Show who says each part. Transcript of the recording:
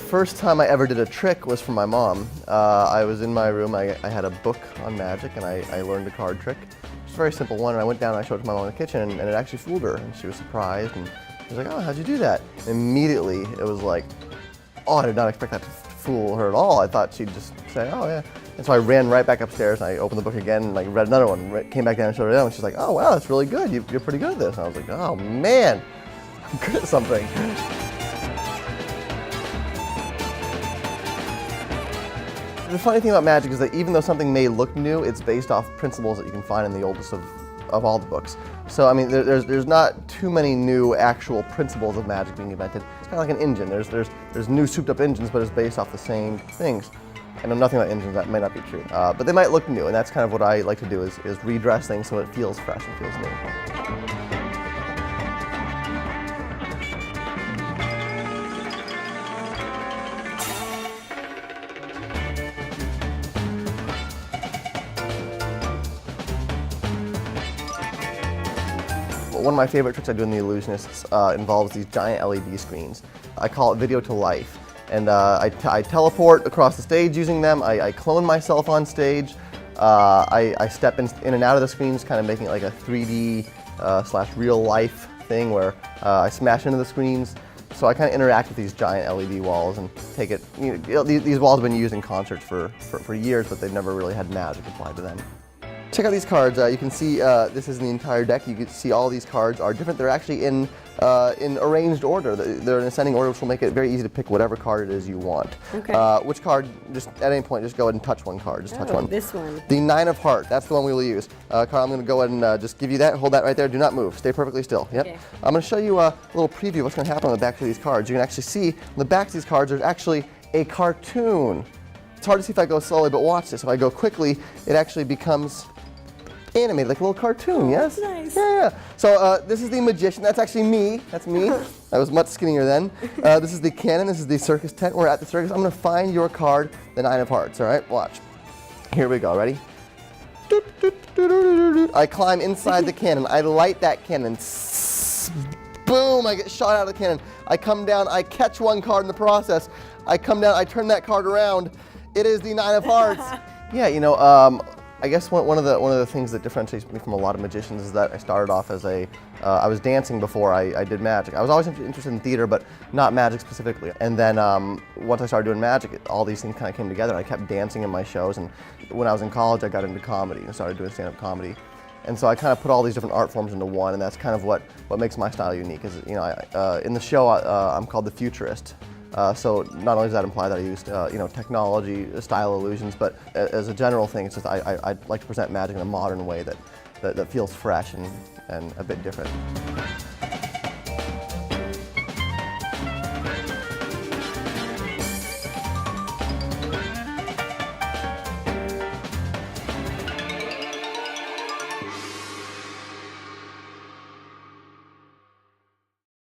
Speaker 1: first time I ever did a trick was from my mom. I was in my room, I had a book on magic, and I learned a card trick. It's a very simple one, and I went down and I showed it to my mom in the kitchen, and it actually fooled her, and she was surprised, and she was like, oh, how'd you do that? And immediately, it was like, oh, I did not expect that to fool her at all. I thought she'd just say, oh, yeah. And so I ran right back upstairs, and I opened the book again, and like read another one, came back down and showed her that, and she's like, oh, wow, that's really good. You're pretty good at this. And I was like, oh, man, I'm good at something. The funny thing about magic is that even though something may look new, it's based off principles that you can find in the oldest of all the books. So I mean, there's not too many new actual principles of magic being invented. It's kind of like an engine. There's new souped up engines, but it's based off the same things. I know nothing about engines, that may not be true. But they might look new, and that's kind of what I like to do is redress things so it feels fresh and feels new. One of my favorite tricks I do in the Illusionists involves these giant LED screens. I call it video to life. And I teleport across the stage using them. I clone myself on stage. I step in and out of the screens, kind of making it like a 3D / real life thing where I smash into the screens. So I kind of interact with these giant LED walls and take it. You know, these walls have been used in concerts for years, but they've never really had magic applied to them. Check out these cards. You can see this is the entire deck. You can see all these cards are different. They're actually in arranged order. They're in ascending order, which will make it very easy to pick whatever card it is you want.
Speaker 2: Okay.
Speaker 1: Which card? Just at any point, just go ahead and touch one card. Just touch one.
Speaker 2: This one.
Speaker 1: The 9 of Hearts. That's the one we will use. Carl, I'm going to go ahead and just give you that. Hold that right there. Do not move. Stay perfectly still. Yep. Okay. I'm going to show you a little preview of what's going to happen on the back of these cards. You can actually see on the backs of these cards there's actually a cartoon. It's hard to see if I go slowly, but watch this. If I go quickly, it actually becomes animated, like a little cartoon, yes?
Speaker 2: That's nice.
Speaker 1: Yeah. So this is the magician. That's actually me. That's me. I was much skinnier then. This is the cannon. This is the circus tent. We're at the circus. I'm going to find your card, the 9 of Hearts. All right, watch. Here we go. Ready? I climb inside the cannon. I light that cannon. Boom! I get shot out of the cannon. I come down. I catch one card in the process. I come down. I turn that card around. It is the 9 of Hearts. Yeah, you know. I guess one of the things that differentiates me from a lot of magicians is that I started off as I was dancing before I did magic. I was always interested in theater, but not magic specifically. And then once I started doing magic, all these things kind of came together. I kept dancing in my shows, and when I was in college, I got into comedy and started doing stand-up comedy. And so I kind of put all these different art forms into one, and that's kind of what makes my style unique. Is in the show I'm called the Futurist. So not only does that imply that I used technology, style illusions, but as a general thing, it's just I like to present magic in a modern way that feels fresh and a bit different.